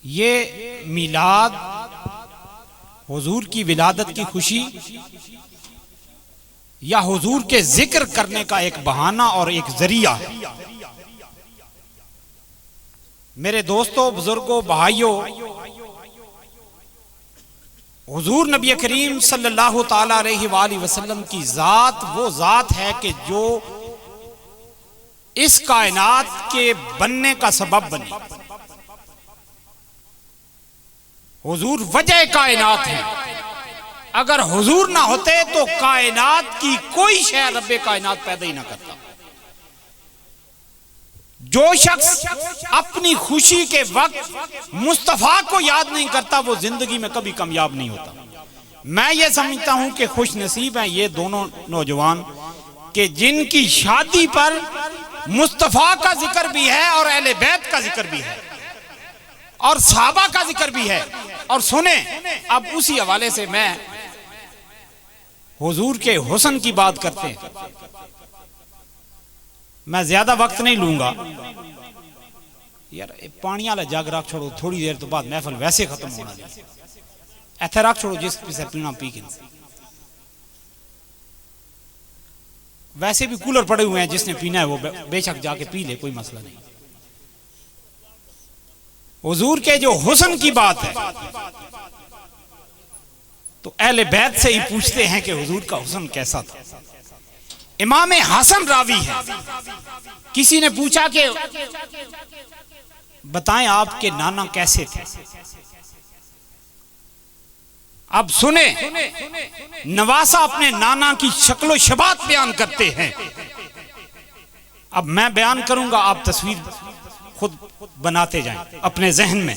یہ میلاد حضور کی ولادت کی خوشی یا حضور کے ذکر کرنے کا ایک بہانہ اور ایک ذریعہ ہے۔ میرے دوستوں، بزرگوں، بھائیوں، حضور نبی کریم صلی اللہ تعالی علیہ وآلہ وسلم کی ذات وہ ذات ہے کہ جو اس کائنات کے بننے کا سبب بنی۔ حضور وجہ کائنات ہے۔ اگر حضور نہ ہوتے تو کائنات کی کوئی شے رب کائنات پیدا ہی نہ کرتا۔ جو شخص اپنی خوشی کے وقت مصطفیٰ کو یاد نہیں کرتا وہ زندگی میں کبھی کامیاب نہیں ہوتا۔ میں یہ سمجھتا ہوں کہ خوش نصیب ہیں یہ دونوں نوجوان کہ جن کی شادی پر مصطفیٰ کا ذکر بھی ہے اور اہل بیت کا ذکر بھی ہے اور صحابہ کا ذکر بھی ہے۔ اور سنیں، اب اسی حوالے سے میں حضور کے حسن کی بات کرتے ہیں۔ میں زیادہ وقت نہیں لوں گا یار، پانی والا جگ رکھ چھوڑو، تھوڑی دیر تو بعد محفل ویسے ختم ہونا نہیں، ایتھے رکھ چھوڑو، جس سے پینا پی کے۔ ویسے بھی کولر پڑے ہوئے ہیں، جس نے پینا ہے وہ بے شک جا کے پی لے، کوئی مسئلہ نہیں۔ حضور کے جو حسن کی بات ہے تو اہل بیت سے ہی پوچھتے ہیں کہ حضور کا حسن کیسا تھا۔ امام حسن راوی ہے۔ کسی نے پوچھا کہ بتائیں آپ کے نانا کیسے تھے؟ اب سنیں، نواسہ اپنے نانا کی شکل و شبات بیان کرتے ہیں۔ اب میں بیان کروں گا، آپ تصویر خود بناتے جائیں اپنے ذہن میں۔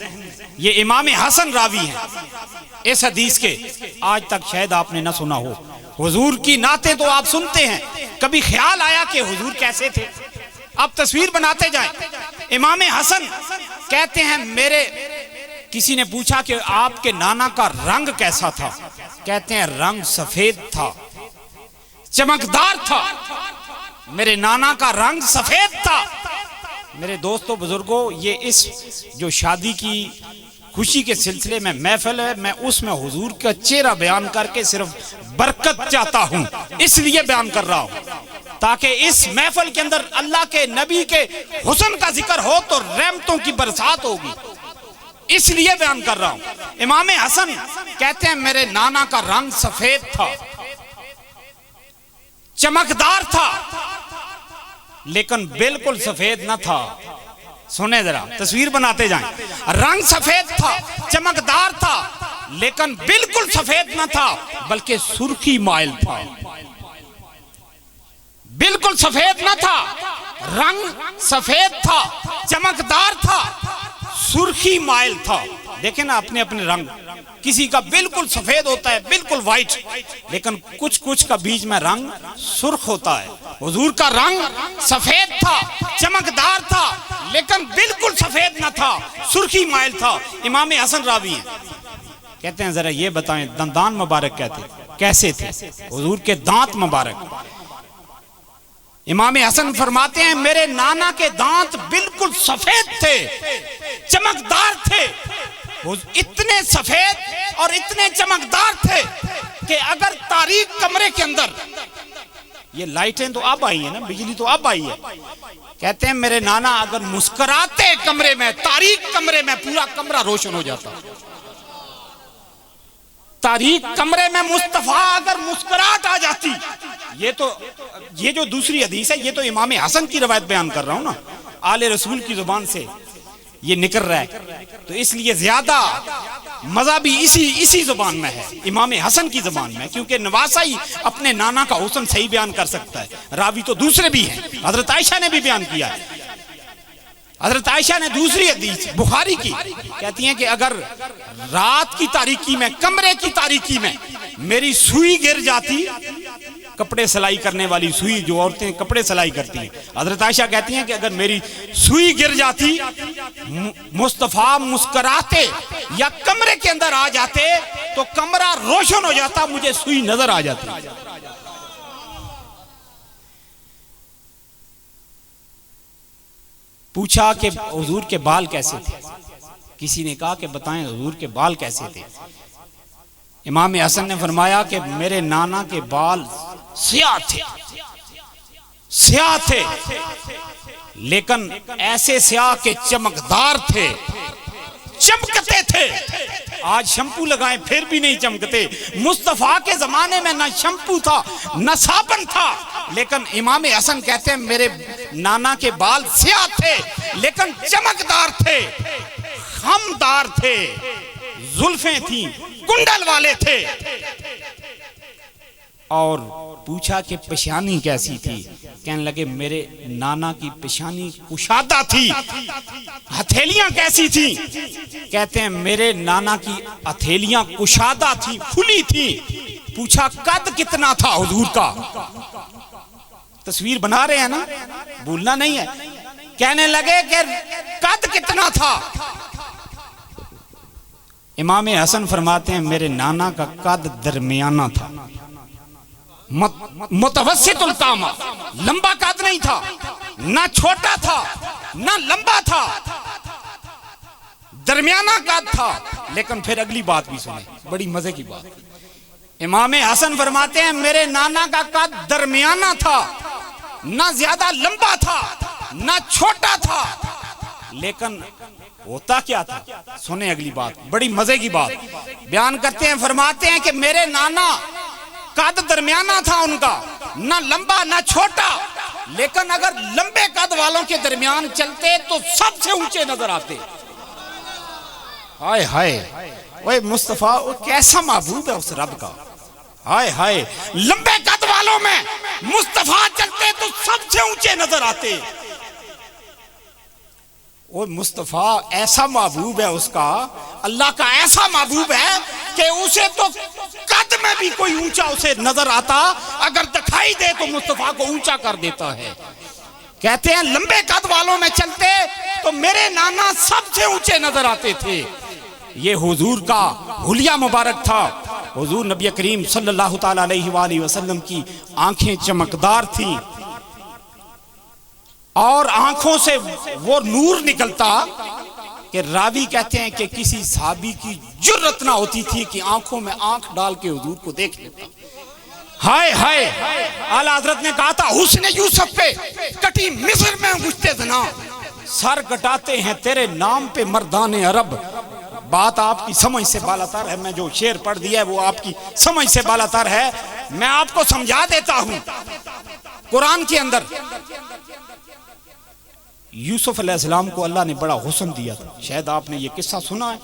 یہ امام حسن راوی ہیں۔ اس حدیث کے آج تک شاید آپ نے نہ سنا ہو۔ حضور کی نعتیں تو آپ سنتے ہیں، کبھی خیال آیا کہ حضور کیسے تھے؟ آپ تصویر بناتے جائیں۔ امام حسن کہتے ہیں کسی نے پوچھا کہ آپ کے نانا کا رنگ کیسا تھا؟ کہتے ہیں رنگ سفید تھا، چمکدار تھا۔ میرے نانا کا رنگ سفید تھا۔ میرے دوستوں، بزرگوں، یہ اس جو شادی کی خوشی کے سلسلے میں محفل ہے، میں اس میں حضور کا چہرہ بیان کر کے صرف برکت چاہتا ہوں، اس لیے بیان کر رہا ہوں تاکہ اس محفل کے اندر اللہ کے نبی کے حسن کا ذکر ہو تو رحمتوں کی برسات ہوگی، اس لیے بیان کر رہا ہوں۔ امام حسن کہتے ہیں میرے نانا کا رنگ سفید تھا، چمکدار تھا، لیکن بالکل سفید نہ تھا۔ سنیں ذرا، تصویر بناتے جائیں۔ رنگ سفید تھا، چمکدار تھا، لیکن بالکل سفید نہ تھا بلکہ سرخی مائل تھا۔ بالکل سفید نہ تھا، رنگ سفید تھا، چمکدار تھا، سرخی مائل تھا۔ دیکھیں نا اپنے اپنے رنگ، کسی کا بالکل سفید ہوتا ہے، بالکل وائٹ، لیکن کچھ کا بیچ میں رنگ سرخ ہوتا ہے۔ حضور کا رنگ سفید تھا، چمکدار تھا، لیکن بالکل سفید نہ تھا، سرخی مائل تھا۔ امام حسن راوی ہیں، کہتے ہیں ذرا یہ بتائیں دندان مبارک کیسے تھے؟ حضور کے دانت مبارک۔ امام حسن فرماتے ہیں میرے نانا کے دانت بالکل سفید تھے، چمکدار تھے، اتنے سفید اور اتنے چمکدار تھے کہ اگر تاریک کمرے کے اندر، یہ لائٹیں تو اب آئی ہیں نا، بجلی تو اب آئی ہے، کہتے ہیں میرے نانا اگر مسکراتے کمرے میں، تاریک کمرے میں، پورا کمرہ روشن ہو جاتا۔ تاریک کمرے میں مصطفیٰ اگر مسکراہٹ آ جاتی، یہ جو دوسری حدیث ہے یہ تو امام حسن کی روایت بیان کر رہا ہوں نا، آل رسول کی زبان سے یہ نکل رہا ہے، تو اس لیے زیادہ مزہ بھی اسی زبان میں ہے، امام حسن کی زبان میں، کیونکہ نواسہ ہی اپنے نانا کا حسن صحیح بیان کر سکتا ہے۔ راوی تو دوسرے بھی ہیں، حضرت عائشہ نے بھی بیان کیا ہے۔ حضرت عائشہ نے دوسری حدیث بخاری کی کہتی ہیں کہ اگر رات کی تاریکی میں، کمرے کی تاریکی میں میری سوئی گر جاتی، کپڑے سلائی کرنے والی سوئی، جو عورتیں کپڑے سلائی کرتی ہیں، حضرت عائشہ کہتی ہیں کہ اگر میری سوئی گر جاتی، مصطفیٰ مسکراتے یا کمرے کے اندر آ جاتے تو کمرہ روشن ہو جاتا، مجھے سوئی نظر آ جاتی۔ پوچھا کہ حضور کے بال کیسے تھے؟ کسی نے کہا کہ بتائیں حضور کے بال کیسے تھے؟ امام حسن نے فرمایا کہ میرے نانا کے بال سیاہ تھے، سیاہ تھے، لیکن ایسے سیاہ کے چمکدار تھے، چمکتے تھے۔ آج شمپو لگائیں پھر بھی نہیں چمکتے۔ مصطفیٰ کے زمانے میں نہ شمپو تھا نہ صابن تھا، لیکن امام حسن کہتے ہیں میرے نانا کے بال سیاہ تھے لیکن چمکدار تھے، خمدار تھے، زلفیں تھیں، کنڈل والے تھے۔ اور پوچھا کہ پیشانی کیسی تھی؟ کہنے لگے میرے نانا کی پیشانی کشادہ تھی۔ ہتھیلیاں کیسی تھی؟ کہتے ہیں میرے نانا کی ہتھیلیاں کشادہ تھی، کھلی تھی۔ پوچھا قد کتنا تھا حضور کا؟ تصویر بنا رہے ہیں نا، بھولنا نہیں ہے۔ کہنے لگے کہ قد کتنا تھا؟ امام حسن فرماتے ہیں میرے نانا کا قد درمیانہ تھا، متوسط القامہ، لمبا قد نہیں تھا، نہ چھوٹا تھا نہ لمبا تھا، درمیانہ قد تھا۔ لیکن پھر اگلی بات بھی سنیں، بڑی مزے کی بات۔ امام حسن فرماتے ہیں میرے نانا کا قد درمیانہ تھا، نہ زیادہ لمبا تھا نہ چھوٹا تھا، لیکن ہوتا کیا تھا؟ سنیں اگلی بات، بڑی مزے کی بات بیان کرتے ہیں۔ فرماتے ہیں کہ میرے نانا قد درمیانہ تھا ان کا، نہ لمبا نہ چھوٹا، لیکن اگر لمبے قد والوں کے درمیان چلتے تو سب سے اونچے نظر آتے۔ ہائے ہائے، وہ مصطفیٰ وہ کیسا محبوب ہے اس رب کا، ہائے ہائے، لمبے قد والوں میں مصطفیٰ چلتے تو سب سے اونچے نظر آتے۔ وہ مصطفیٰ ایسا محبوب ہے اس کا، اللہ کا ایسا محبوب ہے کہ اسے تو قد میں بھی کوئی اونچا اسے نظر آتا، اگر دکھائی دے تو مصطفیٰ کو اونچا کر دیتا ہے۔ کہتے ہیں لمبے قد والوں میں چلتے تو میرے نانا سب سے اونچے نظر آتے تھے۔ یہ حضور کا حلیہ مبارک تھا۔ حضور نبی کریم صلی اللہ تعالیٰ علیہ وآلہ وسلم کی آنکھیں چمکدار تھیں، اور آنکھوں سے وہ نور نکلتا کہ راوی کہتے ہیں کہ کسی صحابی کی جرت نہ ہوتی تھی کہ آنکھوں میں آنکھ ڈال کے حضور کو دیکھ لیتا۔ ہائے ہائے، اعلیٰ حضرت نے کہا تھا حسن یوسف پہ کٹی مصر میں انگشتے زنا، سر کٹاتے ہیں تیرے نام پہ مردان عرب۔ بات آپ کی سمجھ سے بالاتر ہے، میں جو شعر پڑھ دیا ہے وہ آپ کی سمجھ سے بالاتر ہے۔ میں آپ کو سمجھا دیتا ہوں، قرآن کے اندر یوسف علیہ السلام کو اللہ نے بڑا حسن دیا تھا، شاید آپ نے یہ قصہ سنا ہے،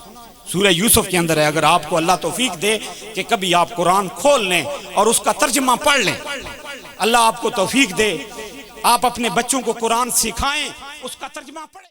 سورہ یوسف کے اندر ہے۔ اگر آپ کو اللہ توفیق دے کہ کبھی آپ قرآن کھول لیں اور اس کا ترجمہ پڑھ لیں، اللہ آپ کو توفیق دے، آپ اپنے بچوں کو قرآن سکھائیں، اس کا ترجمہ پڑھیں۔